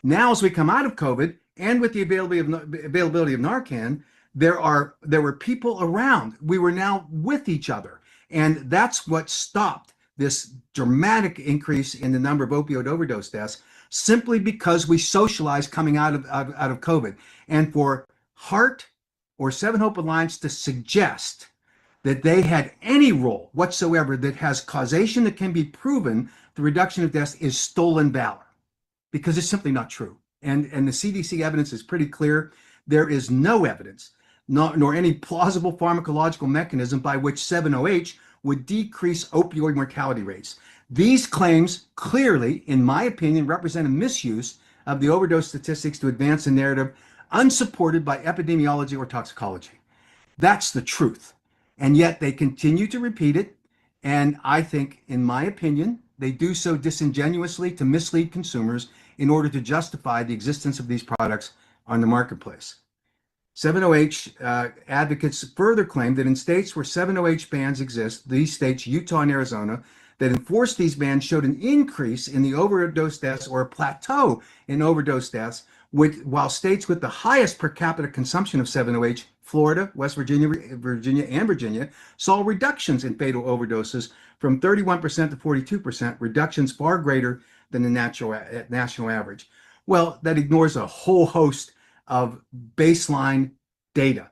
Now, as we come out of COVID and with the availability of Narcan, there were people around. We were now with each other. And that's what stopped this dramatic increase in the number of opioid overdose deaths, simply because we socialized coming out of COVID. And for Heart or Seven Hope Alliance to suggest that they had any role whatsoever that has causation that can be proven, the reduction of deaths is stolen valor, because it's simply not true. And the CDC evidence is pretty clear. There is no evidence, nor any plausible pharmacological mechanism by which 7-OH would decrease opioid mortality rates. These claims clearly, in my opinion, represent a misuse of the overdose statistics to advance a narrative unsupported by epidemiology or toxicology. That's the truth. And yet they continue to repeat it. And I think, in my opinion, they do so disingenuously to mislead consumers in order to justify the existence of these products on the marketplace. 7-OH advocates further claim that in states where 7-OH bans exist, these states, Utah and Arizona, that enforced these bans showed an increase in the overdose deaths or a plateau in overdose deaths, while states with the highest per capita consumption of 7-OH, Florida, West Virginia, and Virginia, saw reductions in fatal overdoses from 31% to 42%, reductions far greater than the national average. Well, that ignores a whole host of baseline data.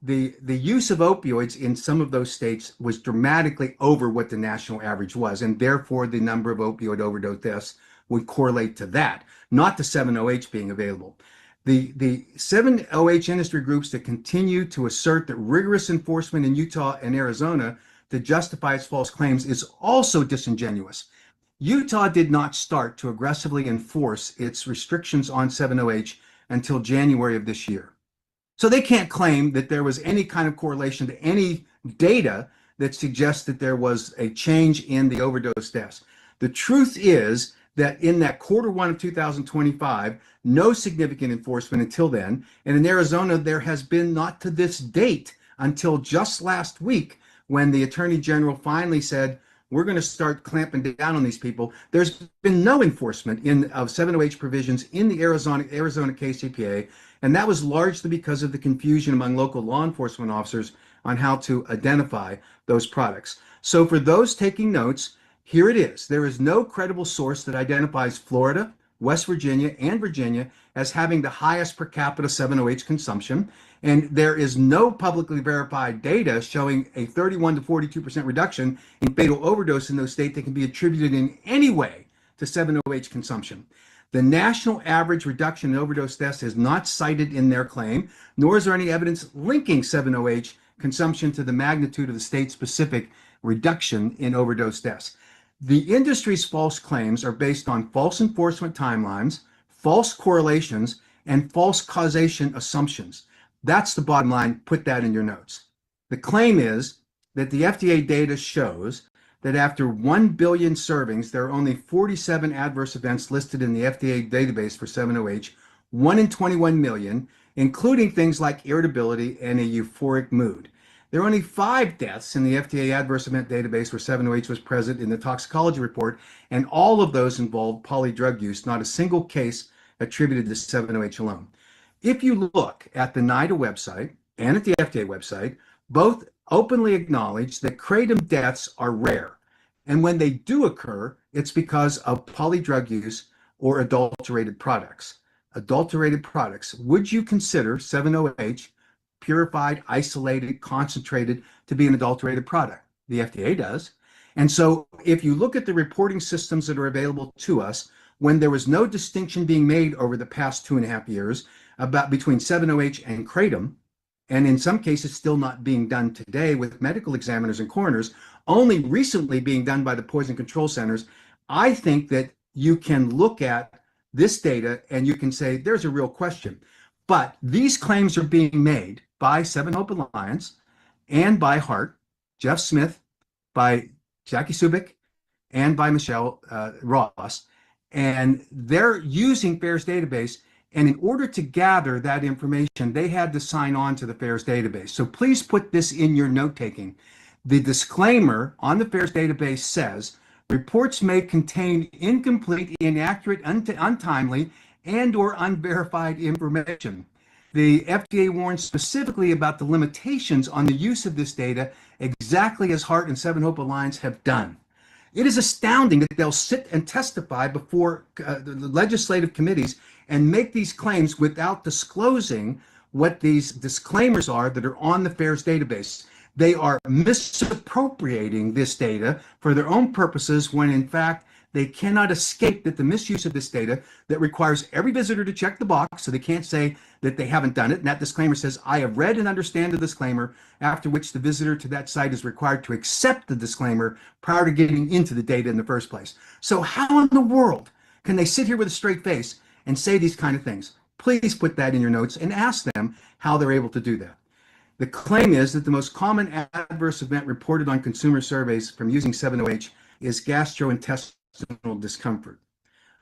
The use of opioids in some of those states was dramatically over what the national average was, and therefore the number of opioid overdose deaths would correlate to that, not the 7-OH being available. The 7-OH industry groups that continue to assert that rigorous enforcement in Utah and Arizona to justify its false claims is also disingenuous. Utah did not start to aggressively enforce its restrictions on 7-OH until January of this year. So they can't claim that there was any kind of correlation to any data that suggests that there was a change in the overdose deaths. The truth is that in that Q1 of 2025, no significant enforcement until then. And in Arizona, there has been not to this date until just last week when the Attorney General finally said, we're going to start clamping down on these people. There's been no enforcement of 7-OH provisions in the Arizona KCPA, and that was largely because of the confusion among local law enforcement officers on how to identify those products. So for those taking notes, here it is. There is no credible source that identifies Florida, West Virginia, and Virginia as having the highest per capita 7-OH consumption. And there is no publicly verified data showing a 31 to 42% reduction in fatal overdose in those states that can be attributed in any way to 7-OH consumption. The national average reduction in overdose deaths is not cited in their claim, nor is there any evidence linking 7-OH consumption to the magnitude of the state-specific reduction in overdose deaths. The industry's false claims are based on false enforcement timelines, false correlations, and false causation assumptions. That's the bottom line. Put that in your notes. The claim is that the FDA data shows that after 1 billion servings, there are only 47 adverse events listed in the FDA database for 7-OH, 1 in 21 million, including things like irritability and a euphoric mood. There are only 5 deaths in the FDA adverse event database where 7-OH was present in the toxicology report, and all of those involved polydrug use, not a single case attributed to 7-OH alone. If you look at the NIDA website and at the FDA website, both openly acknowledge that kratom deaths are rare. And when they do occur, it's because of polydrug use or adulterated products. Adulterated products. Would you consider 7-OH purified, isolated, concentrated to be an adulterated product? The FDA does. And so if you look at the reporting systems that are available to us, when there was no distinction being made over the past 2.5 years between 7-OH and kratom, and in some cases still not being done today with medical examiners and coroners, only recently being done by the poison control centers, I think that you can look at this data and you can say there's a real question. But these claims are being made by Seven Hope Alliance and by Hart, Jeff Smith, by Jackie Subik, and by Michelle Ross. And they're using FAERS database. And in order to gather that information, they had to sign on to the FAERS database. So please put this in your note taking. The disclaimer on the FAERS database says, reports may contain incomplete, inaccurate, untimely, and or unverified information. The FDA warns specifically about the limitations on the use of this data, exactly as Hart and Seven Hope Alliance have done. It is astounding that they'll sit and testify before the legislative committees and make these claims without disclosing what these disclaimers are that are on the FAERS database. They are misappropriating this data for their own purposes when in fact they cannot escape that the misuse of this data that requires every visitor to check the box, so they can't say that they haven't done it. And that disclaimer says, I have read and understand the disclaimer, after which the visitor to that site is required to accept the disclaimer prior to getting into the data in the first place. So how in the world can they sit here with a straight face and say these kind of things? Please put that in your notes and ask them how they're able to do that. The claim is that the most common adverse event reported on consumer surveys from using 7-OH is gastrointestinal discomfort.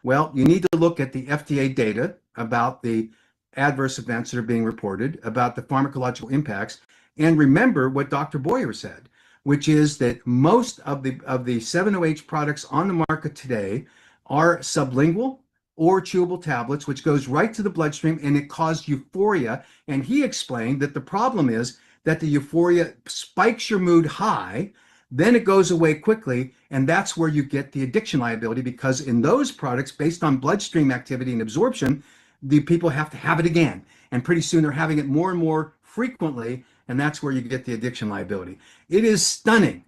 Well, you need to look at the FDA data about the adverse events that are being reported, about the pharmacological impacts, and remember what Dr. Boyer said, which is that most of the 7-OH products on the market today are sublingual or chewable tablets, which goes right to the bloodstream and it caused euphoria. And he explained that the problem is that the euphoria spikes your mood high, then it goes away quickly, and that's where you get the addiction liability, because in those products, based on bloodstream activity and absorption, the people have to have it again. And pretty soon they're having it more and more frequently, and that's where you get the addiction liability. It is stunning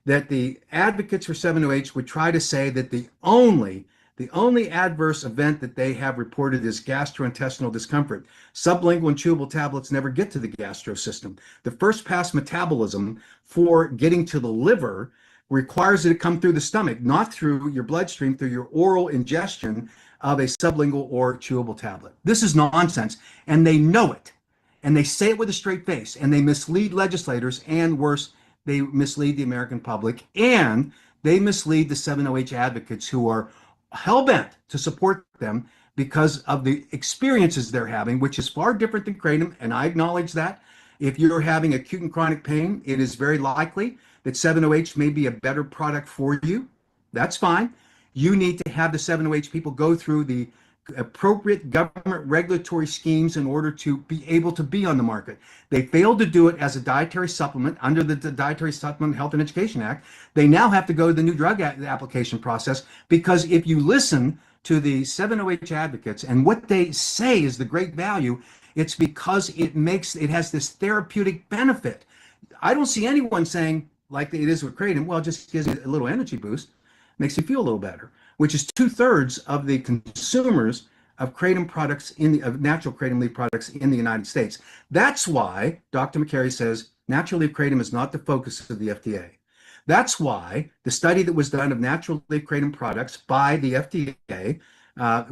that the advocates for 7-OH would try to say that the only adverse event that they have reported is gastrointestinal discomfort. Sublingual and chewable tablets never get to the gastro system. The first pass metabolism for getting to the liver requires it to come through the stomach, not through your bloodstream, through your oral ingestion of a sublingual or chewable tablet. This is nonsense, and they know it, and they say it with a straight face, and they mislead legislators, and worse, they mislead the American public, and they mislead the 7-OH advocates who are hell-bent to support them because of the experiences they're having, which is far different than kratom, and I acknowledge that. If you're having acute and chronic pain, it is very likely that 7-OH may be a better product for you. That's fine. You need to have the 7-OH people go through the appropriate government regulatory schemes in order to be able to be on the market. They failed to do it as a dietary supplement under the Dietary Supplement Health and Education Act. They now have to go to the new drug application process, because if you listen to the 7-OH advocates and what they say is the great value, it's because it has this therapeutic benefit. I don't see anyone saying, like it is with kratom, well, it just gives you a little energy boost, makes you feel a little better, which is 2/3 of the consumers of kratom products of natural kratom leaf products in the United States. That's why Dr. McCary says natural leaf kratom is not the focus of the FDA. That's why the study that was done of natural leaf kratom products by the FDA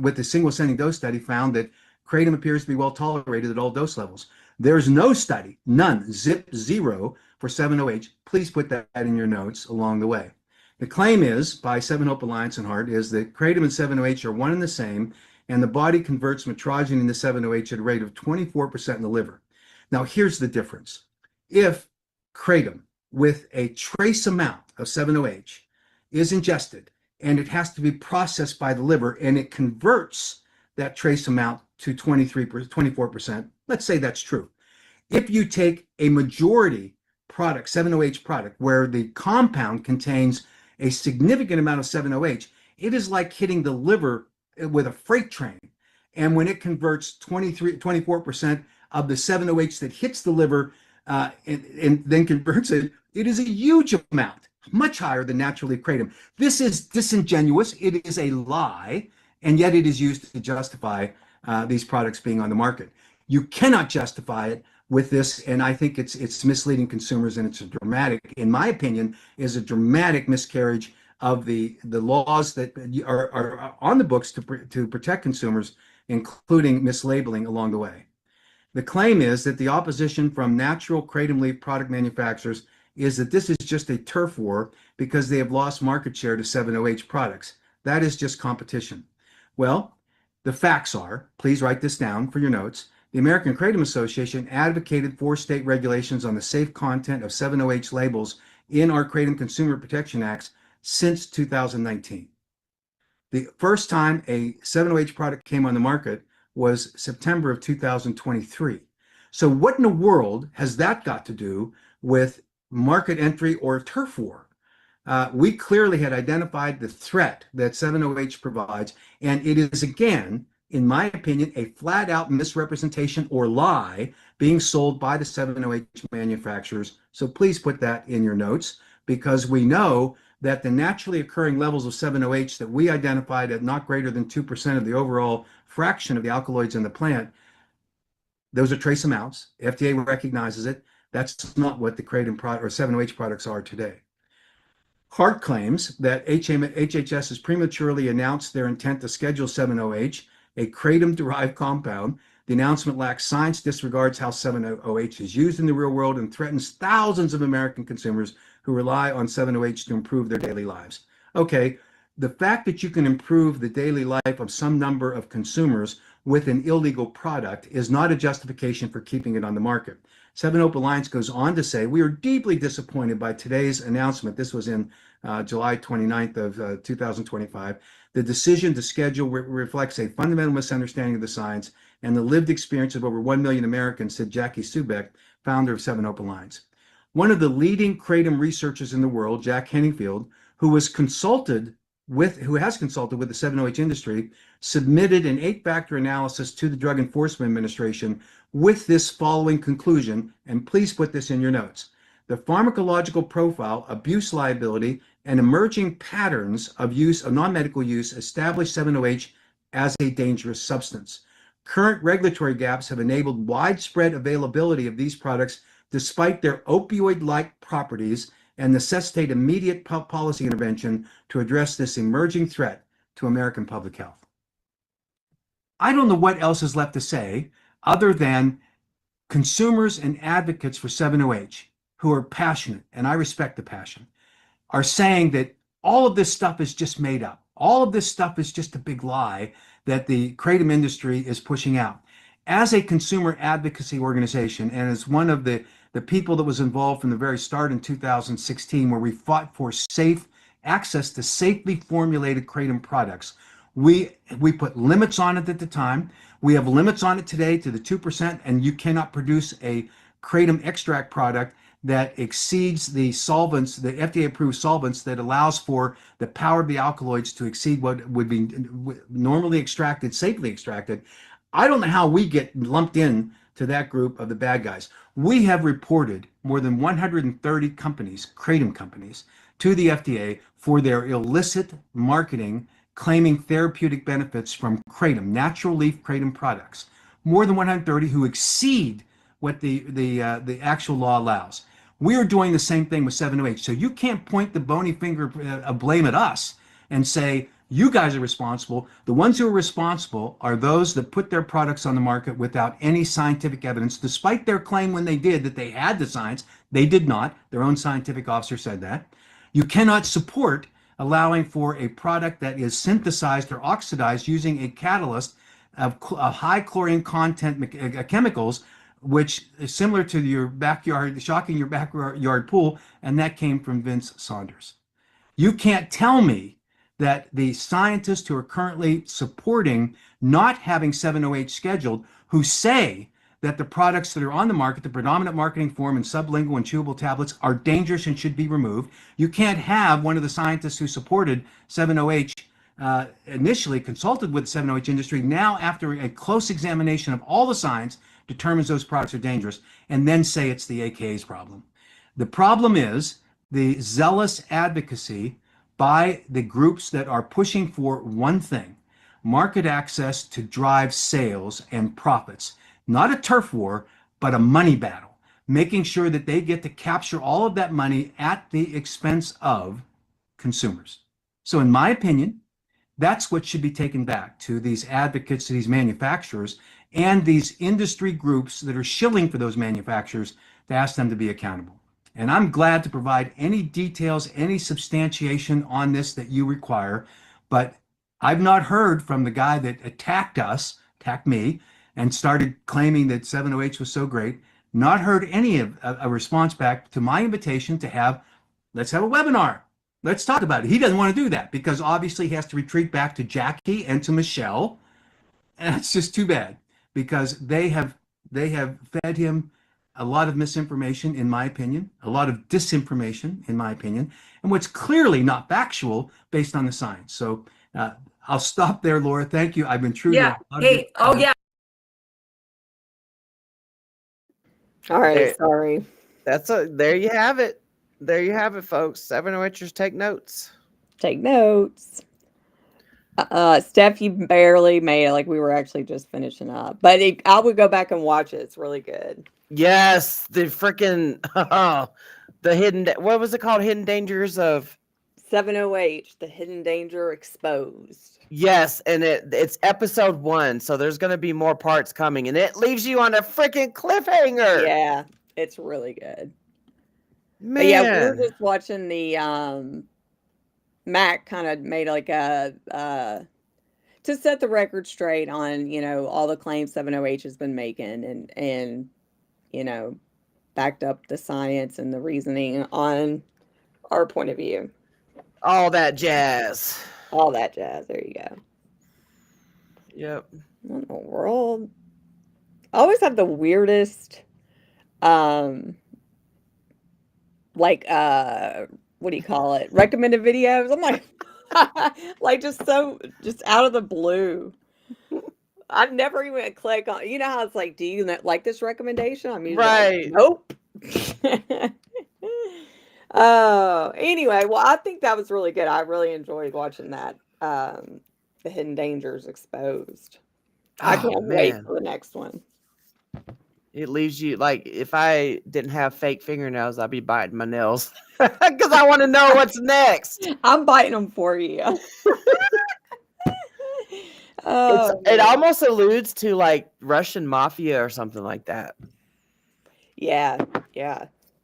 with the single ascending dose study found that kratom appears to be well tolerated at all dose levels. There's no study, none, zero for 7-OH. Please put that in your notes along the way. The claim is, by 7 Hope Alliance and Hart, is that kratom and 7-OH are one and the same, and the body converts metrogeny into 7-OH at a rate of 24% in the liver. Now, here's the difference. If kratom with a trace amount of 7-OH is ingested, and it has to be processed by the liver, and it converts that trace amount to 24%. Let's say that's true. If you take a majority product, 7-OH product, where the compound contains a significant amount of 7-OH, it is like hitting the liver with a freight train. And when it converts 24% of the 7-OH that hits the liver and then converts it, it is a huge amount, much higher than naturally kratom. This is disingenuous. It is a lie, and yet it is used to justify these products being on the market. You cannot justify it with this, and I think it's misleading consumers, and it's a dramatic, in my opinion, is a dramatic miscarriage of the laws that are on the books to protect consumers, including mislabeling along the way. The claim is that the opposition from natural kratom leaf product manufacturers is that this is just a turf war because they have lost market share to 7-OH products. That is just competition. Well, the facts are, please write this down for your notes, the American Kratom Association advocated for state regulations on the safe content of 7-OH labels in our Kratom Consumer Protection Acts since 2019. The first time a 7-OH product came on the market was September of 2023. So what in the world has that got to do with market entry or turf war? We clearly had identified the threat that 7-OH provides, and it is, again, in my opinion, a flat out misrepresentation or lie being sold by the 7-OH manufacturers. So please put that in your notes, because we know that the naturally occurring levels of 7-OH that we identified at not greater than 2% of the overall fraction of the alkaloids in the plant, those are trace amounts. FDA recognizes it. That's not what the kratom product or 7-OH products are today. Hart claims that HHS has prematurely announced their intent to schedule 7-OH, a kratom-derived compound. The announcement lacks science, disregards how 7-OH is used in the real world, and threatens thousands of American consumers who rely on 7-OH to improve their daily lives. Okay, the fact that you can improve the daily life of some number of consumers with an illegal product is not a justification for keeping it on the market. 7-OH Alliance goes on to say, we are deeply disappointed by today's announcement. This was in July 29th of 2025. The decision to schedule reflects a fundamental misunderstanding of the science and the lived experience of over 1 million Americans, said Jackie Subeck, founder of 7-OH Alliance. One of the leading kratom researchers in the world, Jack Henningfield, who has consulted with the 7-OH industry, submitted an 8-factor analysis to the Drug Enforcement Administration with this following conclusion, and please put this in your notes. The pharmacological profile, abuse liability, and emerging patterns of use of non-medical use establish 7-OH as a dangerous substance. Current regulatory gaps have enabled widespread availability of these products despite their opioid-like properties, and necessitate immediate policy intervention to address this emerging threat to American public health. I don't know what else is left to say other than consumers and advocates for 7-OH who are passionate, and I respect the passion, are saying that all of this stuff is just made up. All of this stuff is just a big lie that the kratom industry is pushing out. As a consumer advocacy organization, and as one of the people that was involved from the very start in 2016, where we fought for safe access to safely formulated kratom products, we put limits on it at the time. We have limits on it today to the 2%, and you cannot produce a kratom extract product that exceeds the solvents, the FDA-approved solvents, that allows for the power of the alkaloids to exceed what would be normally extracted, safely extracted. I don't know how we get lumped in to that group of the bad guys. We have reported more than 130 companies, kratom companies, to the FDA for their illicit marketing claiming therapeutic benefits from kratom, natural leaf kratom products. More than 130 who exceed what the actual law allows. We are doing the same thing with 7-OH. So you can't point the bony finger of blame at us and say, you guys are responsible. The ones who are responsible are those that put their products on the market without any scientific evidence, despite their claim when they did that they had the science. They did not. Their own scientific officer said that. You cannot support allowing for a product that is synthesized or oxidized using a catalyst of high chlorine content chemicals which is similar to your backyard, shocking your backyard pool, and that came from Vince Saunders. You can't tell me that the scientists who are currently supporting not having 708 scheduled, who say that the products that are on the market, the predominant marketing form in sublingual and chewable tablets, are dangerous and should be removed. You can't have one of the scientists who supported 7OH initially consulted with the 7OH industry, now after a close examination of all the science, determines those products are dangerous, and then say it's the AKA's problem. The problem is the zealous advocacy by the groups that are pushing for one thing: market access to drive sales and profits. Not a turf war, but a money battle, making sure that they get to capture all of that money at the expense of consumers. So in my opinion, that's what should be taken back to these advocates, to these manufacturers, and these industry groups that are shilling for those manufacturers to ask them to be accountable. And I'm glad to provide any details, any substantiation on this that you require, but I've not heard from the guy that attacked me, and started claiming that 7OH was so great, not heard any of a response back to my invitation to let's have a webinar. Let's talk about it. He doesn't want to do that because obviously he has to retreat back to Jackie and to Michelle. And it's just too bad because they have fed him a lot of misinformation, in my opinion, a lot of disinformation, in my opinion, and what's clearly not factual based on the science. So I'll stop there, Laura. Thank you. I've been true. Yeah. Hey, oh yeah. All right, sorry. There you have it. There you have it, folks. 7OHers, take notes. Take notes. Steph, you barely made it. Like we were actually just finishing up, but I would go back and watch it. It's really good. Yes, the freaking the hidden. What was it called? Hidden dangers of 7OH, the hidden danger exposed. Yes, and it's episode 1, so there's going to be more parts coming, and it leaves you on a freaking cliffhanger. Yeah, it's really good. Man. But yeah, we were just watching the Mac kind of made like a to set the record straight on, you know, all the claims 7OH has been making and you know, backed up the science and the reasoning on our point of view. All that jazz. All that jazz. There you go. Yep. What in the world? I always have the weirdest, what do you call it? Recommended videos. I'm like, like just out of the blue. I've never even click on. You know how it's like, do you like this recommendation? I'm usually right. Like, nope. Oh, anyway, well, I think that was really good. I really enjoyed watching that. The Hidden Dangers Exposed. I can't wait for the next one. It leaves you like, if I didn't have fake fingernails, I'd be biting my nails because I want to know what's next. I'm biting them for you. It almost alludes to like Russian mafia or something like that. Yeah.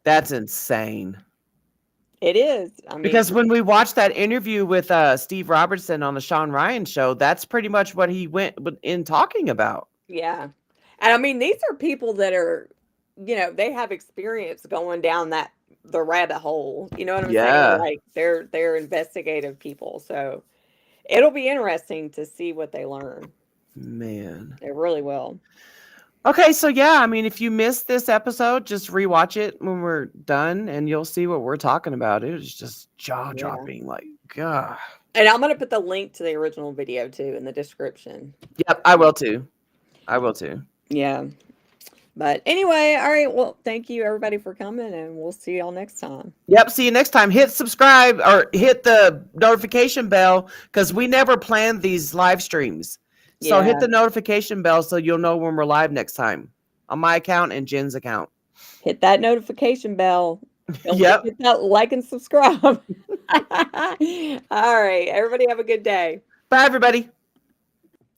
That's insane. It is. I mean, because when we watched that interview with Steve Robertson on the Sean Ryan show, that's pretty much what he went in talking about. Yeah. And I mean, these are people that are, you know, they have experience going down the rabbit hole. You know what I'm saying? Like they're investigative people. So it'll be interesting to see what they learn. Man. It really will. Okay, so yeah, I mean, if you missed this episode, just rewatch it when we're done and you'll see what we're talking about. It was just jaw-dropping, like, God. And I'm going to put the link to the original video, too, in the description. Yep, I will, too. Yeah. But anyway, all right, well, thank you, everybody, for coming, and we'll see y'all next time. Yep, see you next time. Hit subscribe or hit the notification bell because we never planned these live streams. So hit the notification bell so you'll know when we're live next time on my account and Jen's account. Hit that notification bell. Don't Yep. Hit that like and subscribe. All right. Everybody have a good day. Bye, everybody.